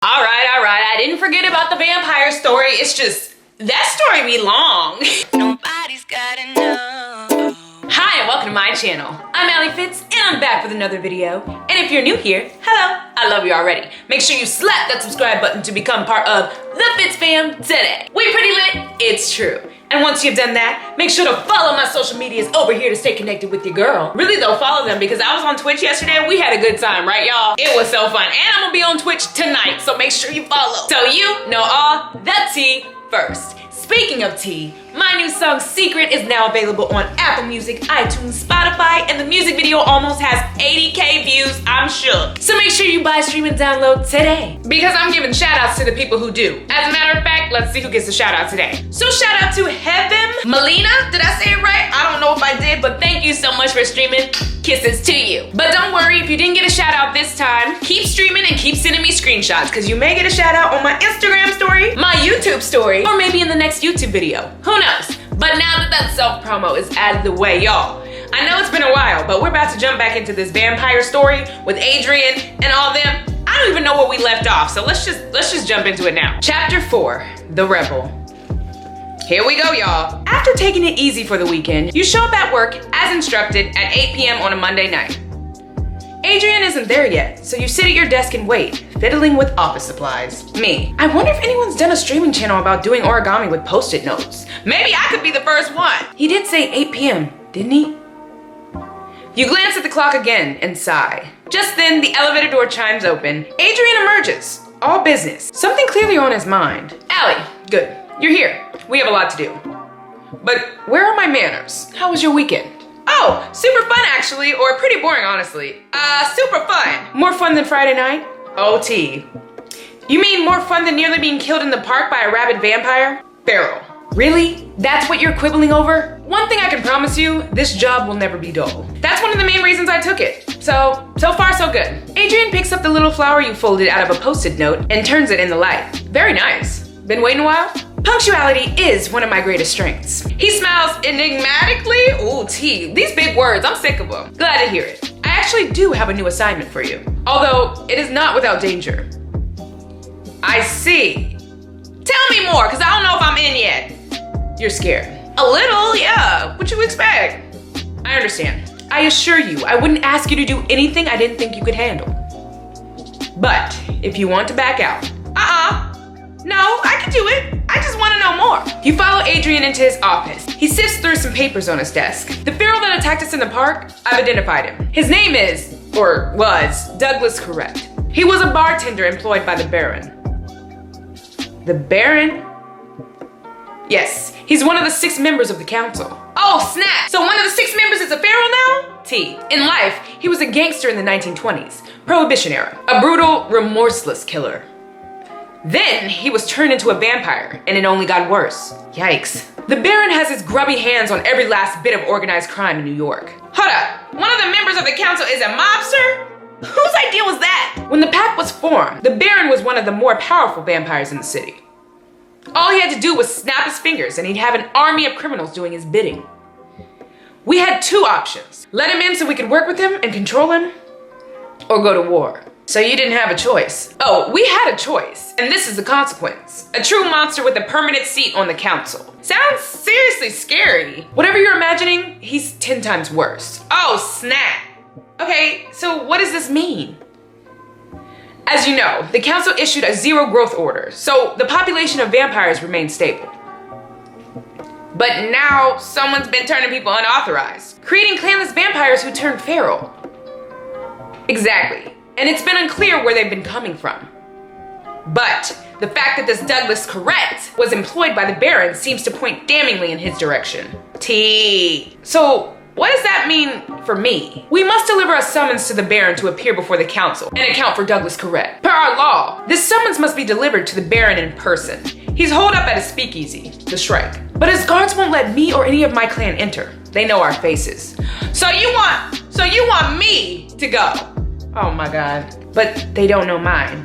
All right. I didn't forget about the vampire story. It's just, that story be long. Nobody's gotta know. Hi, and welcome to my channel. I'm Alli Fitz, and I'm back with another video. And if you're new here, hello, I love you already. Make sure you slap that subscribe button to become part of the FITZFAM today. We pretty lit, it's true. And once you've done that, make sure to follow my social medias over here to stay connected with your girl. Really though, follow them because I was on Twitch yesterday and we had a good time, right y'all? It was so fun. And I'm gonna be on Twitch tonight, so make sure you follow. So you know all the tea first. Speaking of tea, my new song Secret is now available on Apple Music, iTunes, Spotify, and the music video almost has 80K views, I'm shook. So make sure you buy, stream, and download today. Because I'm giving shout outs to the people who do. As a matter of fact, let's see who gets a shout out today. So shout out to Heaven Melina, did I say it right? I don't know if I did, but thank you so much for streaming. Kisses to you. But don't worry, if you didn't get a shout out this time, keep streaming and keep sending me screenshots because you may get a shout out on my Instagram story, my YouTube story, or maybe in the next YouTube video. Who knows? But now that self-promo is out of the way, y'all, I know it's been a while, but we're about to jump back into this vampire story with Adrian and all them. I don't even know where we left off, so let's just jump into it now. Chapter 4, The Rebel. Here we go, y'all. After taking it easy for the weekend, you show up at work as instructed at 8 p.m. on a Monday night. Adrian isn't there yet, so you sit at your desk and wait, fiddling with office supplies. Me. I wonder if anyone's done a streaming channel about doing origami with Post-it notes. Maybe I could be the first one. He did say 8 p.m., didn't he? You glance at the clock again and sigh. Just then, the elevator door chimes open. Adrian emerges, all business, something clearly on his mind. Alli, good, you're here. We have a lot to do. But where are my manners? How was your weekend? Oh, super fun actually, or pretty boring honestly. Super fun. More fun than Friday night? OT. You mean more fun than nearly being killed in the park by a rabid vampire? Feral. Really? That's what you're quibbling over? One thing I can promise you, this job will never be dull. That's one of the main reasons I took it. So far so good. Adrian picks up the little flower you folded out of a Post-it note and turns it in the light. Very nice. Been waiting a while? Punctuality is one of my greatest strengths. He smiles enigmatically. Ooh, T, these big words, I'm sick of them. Glad to hear it. I actually do have a new assignment for you, although it is not without danger. I see. Tell me more, because I don't know if I'm in yet. You're scared. A little, yeah. What you expect? I understand. I assure you, I wouldn't ask you to do anything I didn't think you could handle. But if you want to back out, no, I can do it. I just want to know more. You follow Adrian into his office. He sifts through some papers on his desk. The feral that attacked us in the park, I've identified him. His name is, or was, Douglas Correct. He was a bartender employed by the Baron. The Baron? Yes, he's one of the 6 members of the council. Oh, snap! So one of the 6 members is a feral now? T. In life, he was a gangster in the 1920s, Prohibition era. A brutal, remorseless killer. Then he was turned into a vampire, and it only got worse. Yikes. The Baron has his grubby hands on every last bit of organized crime in New York. Hold up, one of the members of the council is a mobster? Whose idea was that? When the pact was formed, the Baron was one of the more powerful vampires in the city. All he had to do was snap his fingers and he'd have an army of criminals doing his bidding. We had 2 options. Let him in so we could work with him and control him, or go to war. So you didn't have a choice. Oh, we had a choice, and this is the consequence. A true monster with a permanent seat on the council. Sounds seriously scary. Whatever you're imagining, he's 10 times worse. Oh, snap. Okay, so what does this mean? As you know, the council issued a 0 growth order, so the population of vampires remained stable. But now, someone's been turning people unauthorized, creating clanless vampires who turn feral. Exactly. And it's been unclear where they've been coming from. But the fact that this Douglas Correct was employed by the Baron seems to point damningly in his direction. T. So what does that mean for me? We must deliver a summons to the Baron to appear before the council and account for Douglas Correct. Per our law, this summons must be delivered to the Baron in person. He's holed up at his speakeasy, the Shrike. But his guards won't let me or any of my clan enter. They know our faces. So you want me to go? Oh my God, but they don't know mine.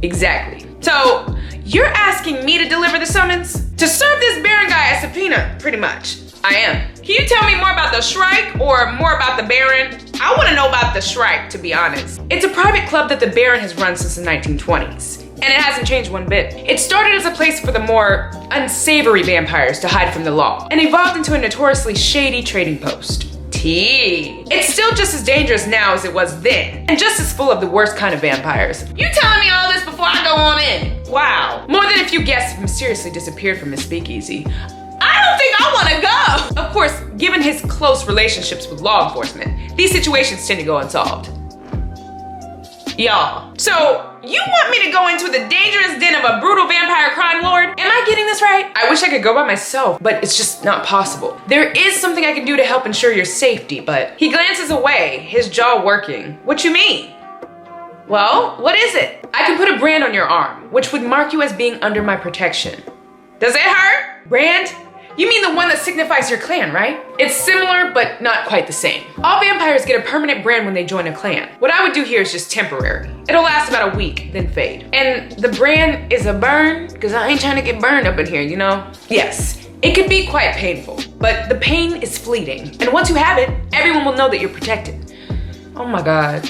Exactly. So, you're asking me to deliver the summons? To serve this Baron guy a subpoena, pretty much. I am. Can you tell me more about the Shrike or more about the Baron? I want to know about the Shrike, to be honest. It's a private club that the Baron has run since the 1920s, and it hasn't changed one bit. It started as a place for the more unsavory vampires to hide from the law, and evolved into a notoriously shady trading post. It's still just as dangerous now as it was then, and just as full of the worst kind of vampires. You telling me all this before I go on in? Wow. More than a few guests have mysteriously disappeared from his speakeasy. I don't think I want to go. Of course, given his close relationships with law enforcement, these situations tend to go unsolved. Y'all, so you want me to go into the dangerous den of a brutal vampire crime lord? Am I getting this right? I wish I could go by myself, but it's just not possible. There is something I can do to help ensure your safety, but he glances away, his jaw working. What you mean? Well, what is it? I can put a brand on your arm, which would mark you as being under my protection. Does it hurt? Brand? You mean the one that signifies your clan, right? It's similar, but not quite the same. All vampires get a permanent brand when they join a clan. What I would do here is just temporary. It'll last about a week, then fade. And the brand is a burn, because I ain't trying to get burned up in here, you know? Yes, it could be quite painful, but the pain is fleeting. And once you have it, everyone will know that you're protected. Oh my God.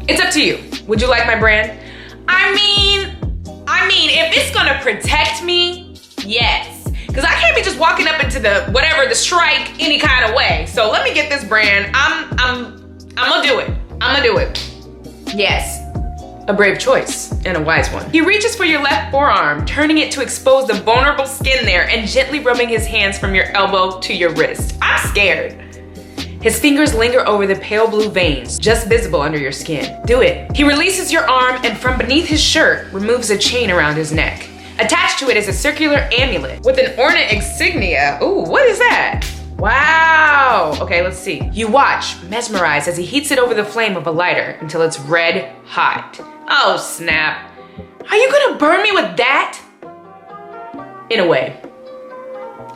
It's up to you. Would you like my brand? I mean, if it's gonna protect me, yes. Because I can't be just walking up into the Shrike any kind of way. So let me get this brand. I'm gonna do it. I'm gonna do it. Yes. A brave choice and a wise one. He reaches for your left forearm, turning it to expose the vulnerable skin there and gently rubbing his hands from your elbow to your wrist. I'm scared. His fingers linger over the pale blue veins, just visible under your skin. Do it. He releases your arm and from beneath his shirt, removes a chain around his neck. Attached to it is a circular amulet with an ornate insignia. Ooh, what is that? Wow. Okay, let's see. You watch, mesmerized, as he heats it over the flame of a lighter until it's red hot. Oh, snap. Are you gonna burn me with that? In a way.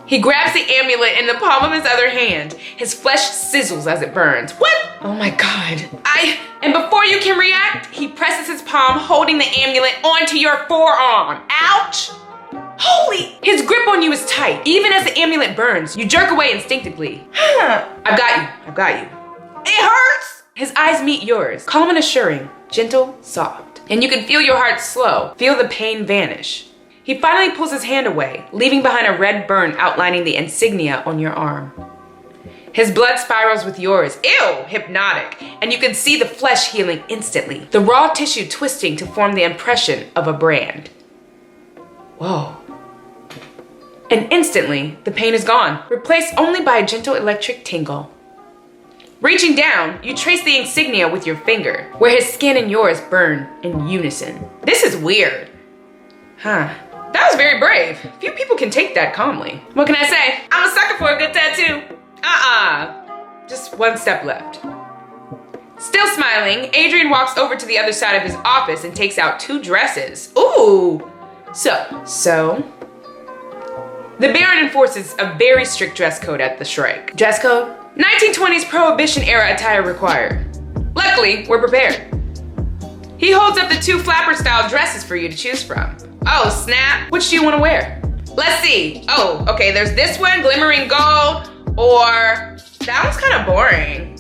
He grabs the amulet in the palm of his other hand. His flesh sizzles as it burns. What? Oh my God. And before you can react, he presses his palm holding the amulet onto your forearm. Ouch! Holy! His grip on you is tight. Even as the amulet burns, you jerk away instinctively. I've got you. It hurts! His eyes meet yours, calm and assuring, gentle, soft. And you can feel your heart slow, feel the pain vanish. He finally pulls his hand away, leaving behind a red burn outlining the insignia on your arm. His blood spirals with yours, ew, hypnotic, and you can see the flesh healing instantly, the raw tissue twisting to form the impression of a brand. Whoa. And instantly, the pain is gone, replaced only by a gentle electric tingle. Reaching down, you trace the insignia with your finger, where his skin and yours burn in unison. This is weird. Huh. That was very brave. Few people can take that calmly. What can I say? I'm a sucker for a good tattoo. Just one step left. Still smiling, Adrian walks over to the other side of his office and takes out 2 dresses. Ooh! So, the Baron enforces a very strict dress code at the Shrike. Dress code? 1920s Prohibition era attire required. Luckily, we're prepared. He holds up the 2 flapper-style dresses for you to choose from. Oh, snap. Which do you want to wear? Let's see. Oh, okay, there's this one, glimmering gold, or that one's kind of boring.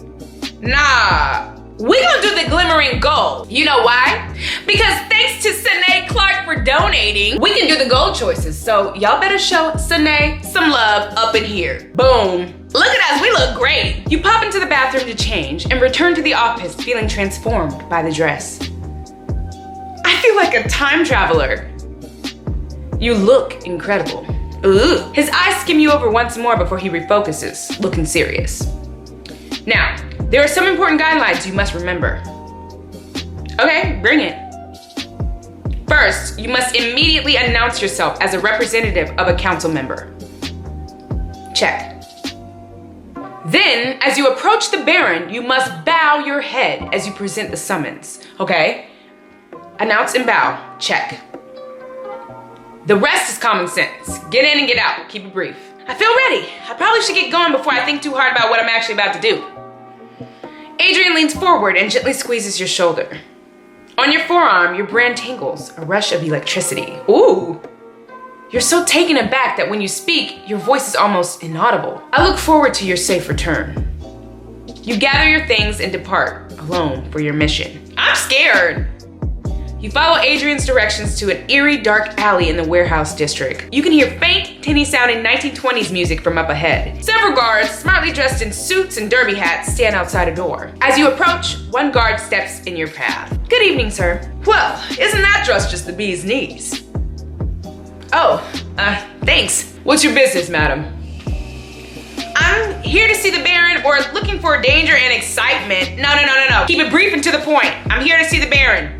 Nah, we gonna do the glimmering gold. You know why? Because thanks to Sinead Clark for donating, we can do the gold choices. So y'all better show Sinead some love up in here. Boom. Look at us, we look great. You pop into the bathroom to change and return to the office feeling transformed by the dress. I feel like a time traveler. You look incredible. Ooh. His eyes skim you over once more before he refocuses, looking serious. Now, there are some important guidelines you must remember. Okay, bring it. First, you must immediately announce yourself as a representative of a council member. Check. Then, as you approach the Baron, you must bow your head as you present the summons, okay? Announce and bow, check. The rest is common sense. Get in and get out, keep it brief. I feel ready. I probably should get going before I think too hard about what I'm actually about to do. Adrian leans forward and gently squeezes your shoulder. On your forearm, your brand tingles, a rush of electricity. Ooh! You're so taken aback that when you speak, your voice is almost inaudible. I look forward to your safe return. You gather your things and depart, alone for your mission. I'm scared. You follow Adrian's directions to an eerie, dark alley in the warehouse district. You can hear faint, tinny-sounding 1920s music from up ahead. Several guards, smartly dressed in suits and derby hats, stand outside a door. As you approach, one guard steps in your path. Good evening, sir. Well, isn't that dress just the bee's knees? Oh, thanks. What's your business, madam? I'm here to see the Baron or looking for danger and excitement. No. Keep it brief and to the point. I'm here to see the Baron.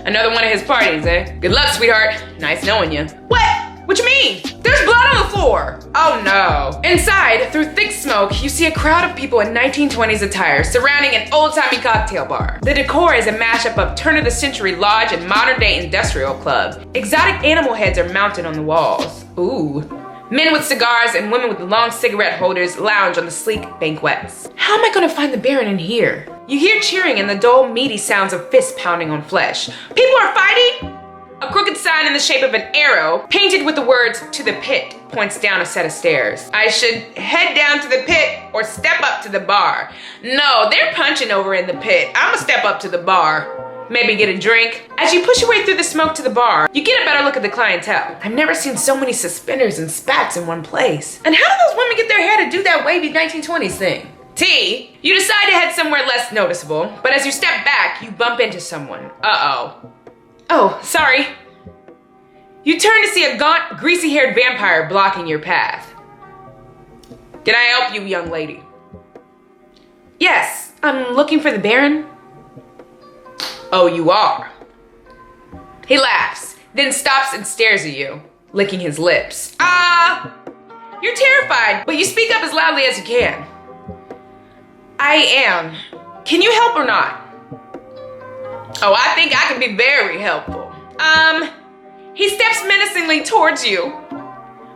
Another one of his parties, eh? Good luck, sweetheart. Nice knowing you. What you mean? There's blood on the floor. Oh no. Inside, through thick smoke, you see a crowd of people in 1920s attire surrounding an old-timey cocktail bar. The decor is a mashup of turn-of-the-century lodge and modern-day industrial club. Exotic animal heads are mounted on the walls. Ooh. Men with cigars and women with long cigarette holders lounge on the sleek banquettes. How am I gonna find the Baron in here? You hear cheering and the dull, meaty sounds of fists pounding on flesh. People are fighting! A crooked sign in the shape of an arrow, painted with the words, "To the pit," points down a set of stairs. I should head down to the pit or step up to the bar. No, they're punching over in the pit. I'ma step up to the bar. Maybe get a drink. As you push your way through the smoke to the bar, you get a better look at the clientele. I've never seen so many suspenders and spats in one place. And how do those women get their hair to do that wavy 1920s thing? T, you decide to head somewhere less noticeable, but as you step back, you bump into someone. Uh-oh. Oh, sorry. You turn to see a gaunt, greasy-haired vampire blocking your path. Can I help you, young lady? Yes, I'm looking for the Baron. Oh, you are? He laughs, then stops and stares at you, licking his lips. You're terrified, but you speak up as loudly as you can. I am. Can you help or not? Oh, I think I can be very helpful. He steps menacingly towards you.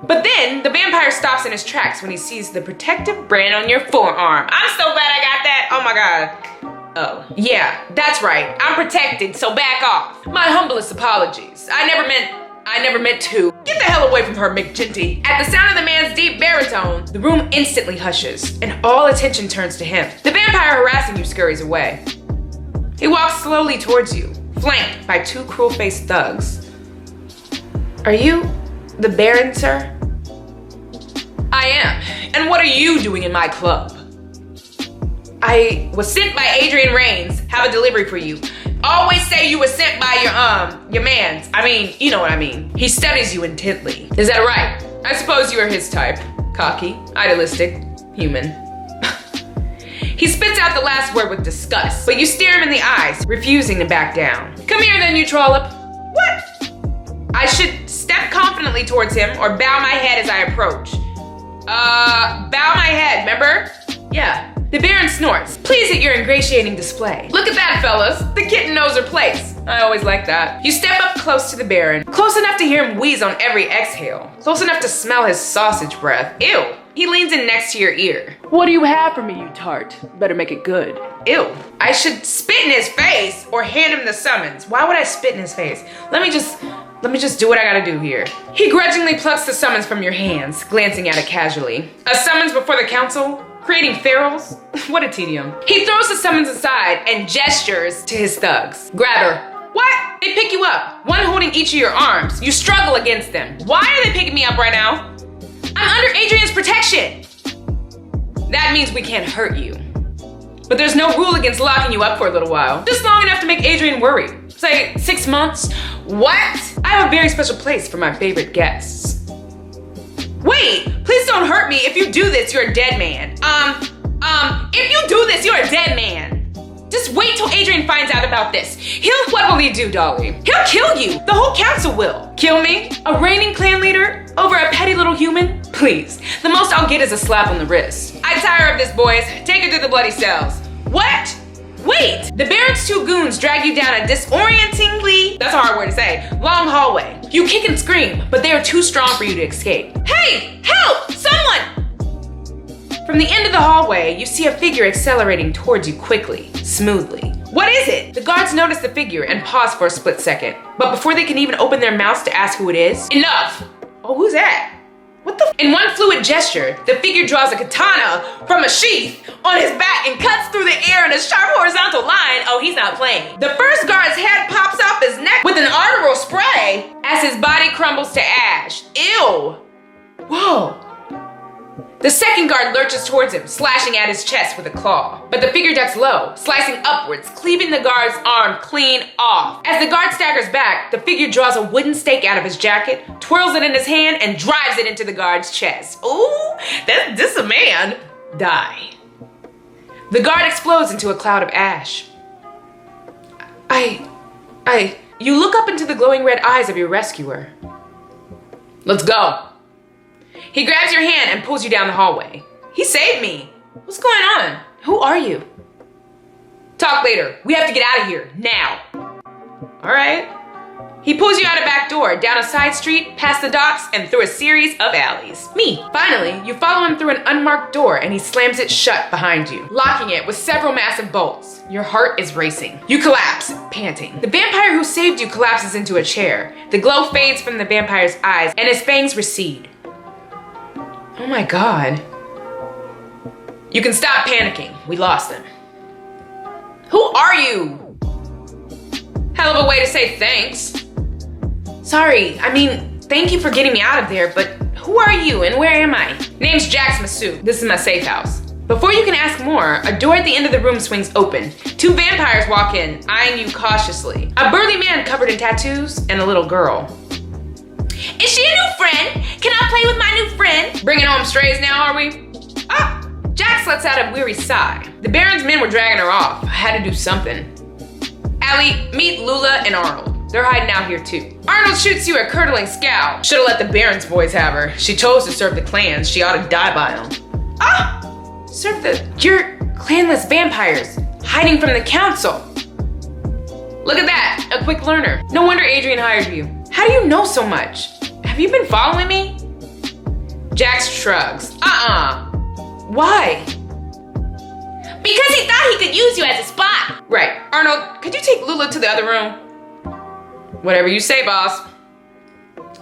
But then, the vampire stops in his tracks when he sees the protective brand on your forearm. I'm so glad I got that. Oh my God. Oh, yeah, that's right. I'm protected, so back off. My humblest apologies. I never meant to. Get the hell away from her, McGinty. At the sound of the man's deep baritone, the room instantly hushes, and all attention turns to him. The vampire harassing you scurries away. He walks slowly towards you, flanked by two cruel-faced thugs. Are you the Baron, sir? I am. And what are you doing in my club? I was sent by Adrian Rains. Have a delivery for you. Always say you were sent by your mans. I mean, you know what I mean. He studies you intently. Is that right? I suppose you are his type. Cocky, idealistic, human. He spits out the last word with disgust, but you stare him in the eyes, refusing to back down. Come here then, you trollop. What? I should step confidently towards him or bow my head as I approach. Bow my head, remember? Yeah. The Baron snorts, pleased at your ingratiating display. Look at that, fellas. The kitten knows her place. I always like that. You step up close to the Baron, close enough to hear him wheeze on every exhale, close enough to smell his sausage breath. Ew. He leans in next to your ear. What do you have for me, you tart? Better make it good. Ew. I should spit in his face or hand him the summons. Why would I spit in his face? Let me just do what I gotta do here. He grudgingly plucks the summons from your hands, glancing at it casually. A summons before the council? Creating ferals? What a tedium. He throws the summons aside and gestures to his thugs. Grab her. What? They pick you up, one holding each of your arms. You struggle against them. Why are they picking me up right now? I'm under Adrian's protection. That means we can't hurt you. But there's no rule against locking you up for a little while. Just long enough to make Adrian worry. Say 6 months. What? I have a very special place for my favorite guests. Wait, please don't hurt me. If you do this, you're a dead man. If you do this, you're a dead man. Just wait till Adrian finds out about this. What will he do, Dolly? He'll kill you. The whole council will. Kill me? A reigning clan leader? Over a petty little human? Please, the most I'll get is a slap on the wrist. I tire of this, boys. Take her to the bloody cells. What? Wait! The Baron's two goons drag you down a disorientingly, that's a hard word to say, long hallway. You kick and scream, but they are too strong for you to escape. Hey! Help! Someone! From the end of the hallway, you see a figure accelerating towards you quickly, smoothly. What is it? The guards notice the figure and pause for a split second. But before they can even open their mouths to ask who it is, enough! Oh, who's that? What the? In one fluid gesture, the figure draws a katana from a sheath on his back and cuts through the air in a sharp horizontal line. Oh, he's not playing. The first guard's head pops off his neck with an arterial spray as his body crumbles to ash. Ew. Whoa. The second guard lurches towards him, slashing at his chest with a claw. But the figure ducks low, slicing upwards, cleaving the guard's arm clean off. As the guard staggers back, the figure draws a wooden stake out of his jacket, twirls it in his hand, and drives it into the guard's chest. Ooh, this a man. Die. The guard explodes into a cloud of ash. You look up into the glowing red eyes of your rescuer. Let's go. He grabs your hand and pulls you down the hallway. He saved me. What's going on? Who are you? Talk later. We have to get out of here, now. All right. He pulls you out a back door, down a side street, past the docks, and through a series of alleys. Me. Finally, you follow him through an unmarked door and he slams it shut behind you, locking it with several massive bolts. Your heart is racing. You collapse, panting. The vampire who saved you collapses into a chair. The glow fades from the vampire's eyes and his fangs recede. Oh my God. You can stop panicking. We lost them. Who are you? Hell of a way to say thanks. Sorry, thank you for getting me out of there, but who are you and where am I? Name's Jax Masu. This is my safe house. Before you can ask more, a door at the end of the room swings open. Two vampires walk in, eyeing you cautiously. A burly man covered in tattoos and a little girl. Is she a new friend? Can I play with my new friend? Bringing home strays now, are we? Ah! Jax lets out a weary sigh. The Baron's men were dragging her off. I had to do something. Alli, meet Lula and Arnold. They're hiding out here too. Arnold shoots you a curdling scowl. Should've let the Baron's boys have her. She chose to serve the clans. She ought to die by them. Ah! You're clanless vampires, hiding from the council. Look at that, a quick learner. No wonder Adrian hired you. How do you know so much? Have you been following me? Jax shrugs. Why? Because he thought he could use you as a spot. Right. Arnold, could you take Lula to the other room? Whatever you say, boss.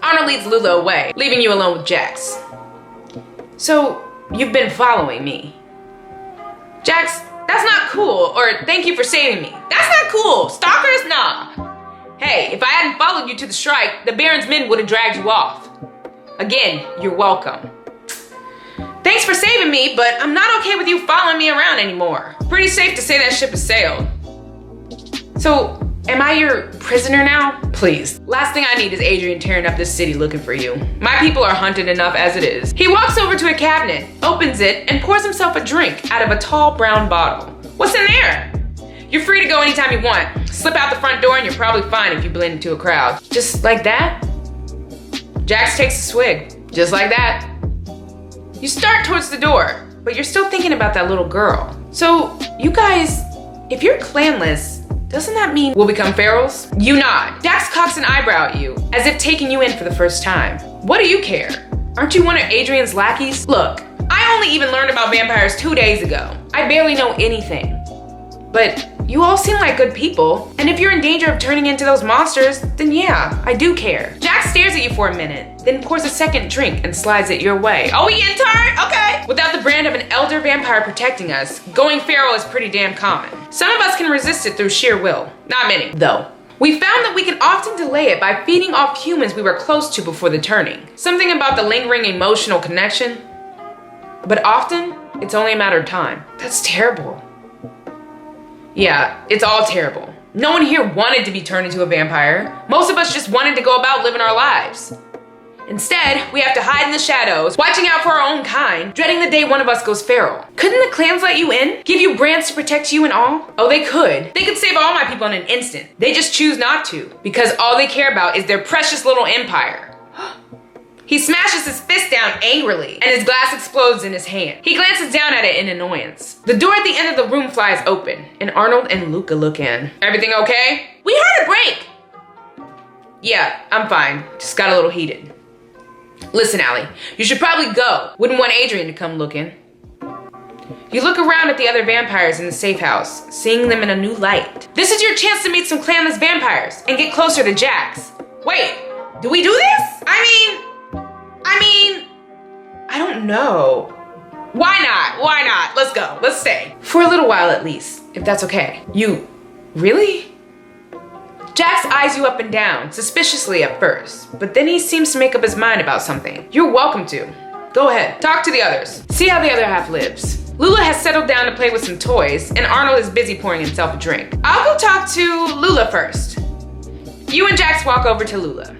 Arnold leads Lula away, leaving you alone with Jax. So, you've been following me. Jax, that's not cool, or thank you for saving me. That's not cool. Stalkers, nah. Hey, if I hadn't followed you to the strike, the Baron's men would have dragged you off. Again, you're welcome. Thanks for saving me, but I'm not okay with you following me around anymore. Pretty safe to say that ship has sailed. So, am I your prisoner now? Please. Last thing I need is Adrian tearing up this city looking for you. My people are hunted enough as it is. He walks over to a cabinet, opens it, and pours himself a drink out of a tall brown bottle. What's in there? You're free to go anytime you want. Slip out the front door and you're probably fine if you blend into a crowd. Just like that? Jax takes a swig. Just like that. You start towards the door, but you're still thinking about that little girl. So, you guys, if you're clanless, doesn't that mean we'll become ferals? You nod. Jax cocks an eyebrow at you, as if taking you in for the first time. What do you care? Aren't you one of Adrian's lackeys? Look, I only even learned about vampires 2 days ago. I barely know anything. But you all seem like good people, and if you're in danger of turning into those monsters, then yeah, I do care. Jax stares at you for a minute, then pours a second drink and slides it your way. Oh, we in turn? Okay. Without the brand of an elder vampire protecting us, going feral is pretty damn common. Some of us can resist it through sheer will. Not many, though. We found that we can often delay it by feeding off humans we were close to before the turning. Something about the lingering emotional connection. But often, it's only a matter of time. That's terrible. Yeah, it's all terrible. No one here wanted to be turned into a vampire. Most of us just wanted to go about living our lives. Instead, we have to hide in the shadows, watching out for our own kind, dreading the day one of us goes feral. Couldn't the clans let you in? Give you brands to protect you and all? Oh, they could. They could save all my people in an instant. They just choose not to, because all they care about is their precious little empire. He smashes his fist down angrily, and his glass explodes in his hand. He glances down at it in annoyance. The door at the end of the room flies open, and Arnold and Luca look in. Everything okay? We heard a break! Yeah, I'm fine. Just got a little heated. Listen, Alli, you should probably go. Wouldn't want Adrian to come looking. You look around at the other vampires in the safe house, seeing them in a new light. This is your chance to meet some clanless vampires and get closer to Jax. Wait, do we do this? I mean, I don't know. Why not? Why not? Let's go. Let's stay. For a little while at least, if that's okay. You, really? Jax eyes you up and down, suspiciously at first, but then he seems to make up his mind about something. You're welcome to. Go ahead, talk to the others. See how the other half lives. Lula has settled down to play with some toys, and Arnold is busy pouring himself a drink. I'll go talk to Lula first. You and Jax walk over to Lula.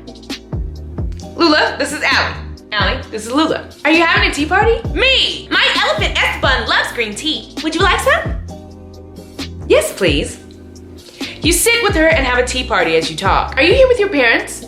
Lula, this is Alli. Alli, this is Lula. Are you having a tea party? Me! My elephant Esteban loves green tea. Would you like some? Yes, please. You sit with her and have a tea party as you talk. Are you here with your parents?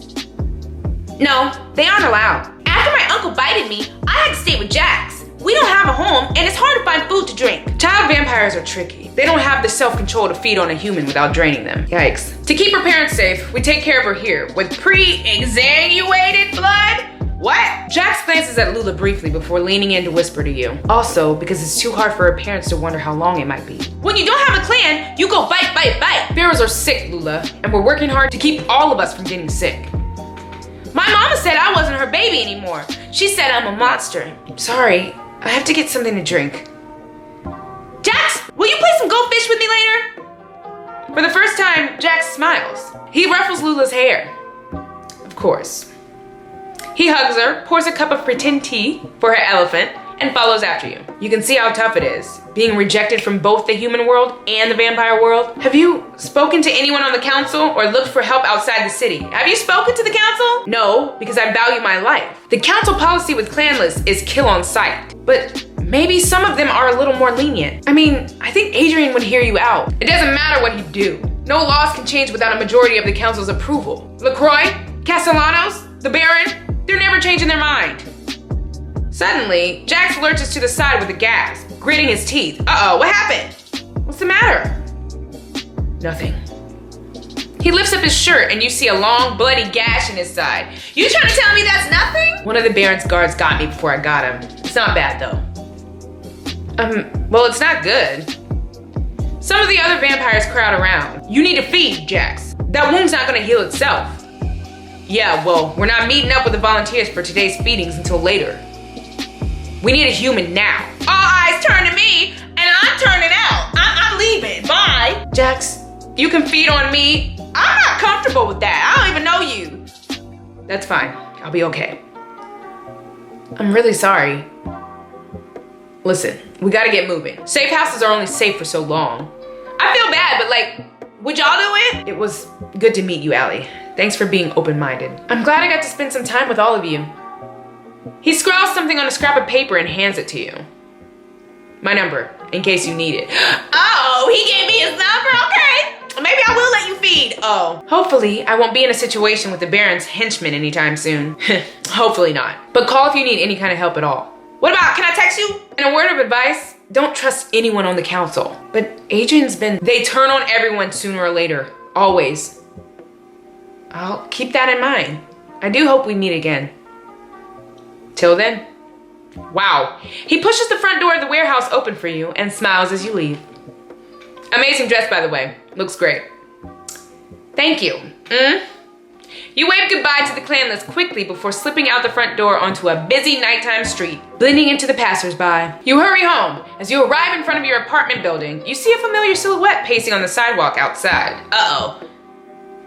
No, they aren't allowed. After my uncle bited me, I had to stay with Jax. We don't have a home, and it's hard to find food to drink. Child vampires are tricky. They don't have the self-control to feed on a human without draining them. Yikes. To keep her parents safe, we take care of her here with pre-exsanguinated blood. What? Jax glances at Lula briefly before leaning in to whisper to you. Also, because it's too hard for her parents to wonder how long it might be. When you don't have a clan, you go bite, bite, bite. Pharaohs are sick, Lula, and we're working hard to keep all of us from getting sick. My mama said I wasn't her baby anymore. She said I'm a monster. Sorry, I have to get something to drink. Jax, will you play some Go Fish with me later? For the first time, Jax smiles. He ruffles Lula's hair. Of course. He hugs her, pours a cup of pretend tea for her elephant, and follows after you. You can see how tough it is, being rejected from both the human world and the vampire world. Have you spoken to anyone on the council or looked for help outside the city? Have you spoken to the council? No, because I value my life. The council policy with clanless is kill on sight, but maybe some of them are a little more lenient. I mean, I think Adrian would hear you out. It doesn't matter what you do. No laws can change without a majority of the council's approval. LaCroix, Castellanos, the Baron, they're never changing their mind. Suddenly, Jax lurches to the side with a gasp, gritting his teeth. Uh-oh, what happened? What's the matter? Nothing. He lifts up his shirt and you see a long, bloody gash in his side. You trying to tell me that's nothing? One of the Baron's guards got me before I got him. It's not bad though. Well, it's not good. Some of the other vampires crowd around. You need to feed, Jax. That wound's not gonna heal itself. Yeah, well, we're not meeting up with the volunteers for today's feedings until later. We need a human now. All eyes turn to me, and I'm turning out. I'm leaving, bye. Jax, you can feed on me. I'm not comfortable with that. I don't even know you. That's fine, I'll be okay. I'm really sorry. Listen, we gotta get moving. Safe houses are only safe for so long. I feel bad, but like, would y'all do it? It was good to meet you, Alli. Thanks for being open-minded. I'm glad I got to spend some time with all of you. He scrawls something on a scrap of paper and hands it to you. My number, in case you need it. Oh, he gave me his number? Okay. Maybe I will let you feed. Oh. Hopefully, I won't be in a situation with the Baron's henchmen anytime soon. Hopefully not. But call if you need any kind of help at all. What about, can I text you? And a word of advice, don't trust anyone on the council. But Adrian's they turn on everyone sooner or later, always. I'll keep that in mind. I do hope we meet again. Till then. Wow. He pushes the front door of the warehouse open for you and smiles as you leave. Amazing dress, by the way. Looks great. Thank you. You wave goodbye to the clanless quickly before slipping out the front door onto a busy nighttime street, blending into the passersby. You hurry home. As you arrive in front of your apartment building, you see a familiar silhouette pacing on the sidewalk outside. Uh-oh.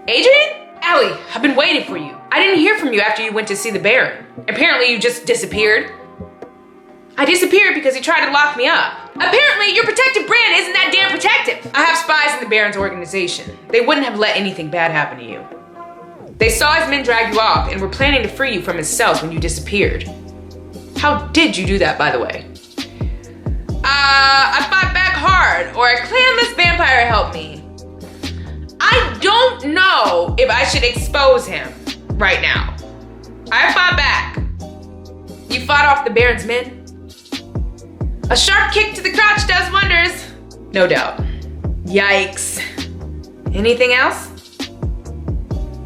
Adrian? Alli, I've been waiting for you. I didn't hear from you after you went to see the Baron. Apparently you just disappeared. I disappeared because he tried to lock me up. Apparently your protective brand isn't that damn protective. I have spies in the Baron's organization. They wouldn't have let anything bad happen to you. They saw his men drag you off and were planning to free you from his cells when you disappeared. How did you do that, by the way? I fought back hard, or a clanless vampire helped me. I don't know if I should expose him right now. I fought back. You fought off the Baron's men? A sharp kick to the crotch does wonders. No doubt. Yikes. Anything else?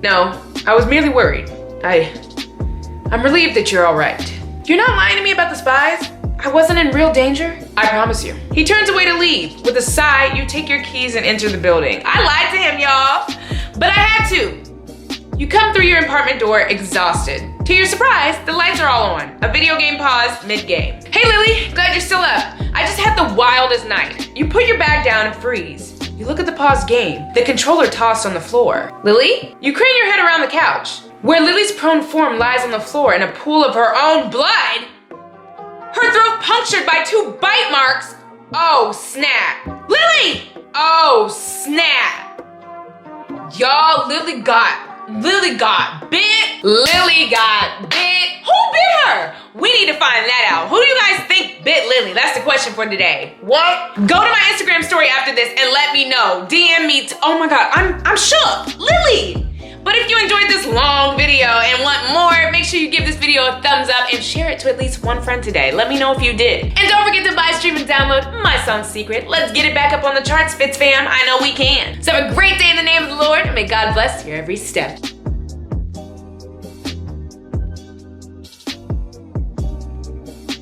No, I was merely worried. I'm relieved that you're all right. You're not lying to me about the spies? I wasn't in real danger? I promise you. He turns away to leave. With a sigh, you take your keys and enter the building. I lied to him, y'all. But I had to. You come through your apartment door exhausted. To your surprise, the lights are all on. A video game paused mid-game. Hey Lily, glad you're still up. I just had the wildest night. You put your bag down and freeze. You look at the paused game. The controller tossed on the floor. Lily? You crane your head around the couch, where Lily's prone form lies on the floor in a pool of her own blood. Her throat punctured by 2 bite marks. Oh, snap. Lily! Oh, snap. Y'all, Lily got bit. Lily got bit. Who bit her? We need to find that out. Who do you guys think bit Lily? That's the question for today. What? Go to my Instagram story after this and let me know. DM me. Oh my God, I'm shook. Lily. But if you enjoyed this long video and want more, make sure you give this video a thumbs up and share it to at least one friend today. Let me know if you did. And don't forget to buy, stream, and download my song Secret. Let's get it back up on the charts, FITZFAM. I know we can. So have a great day in the name of the Lord, and may God bless your every step.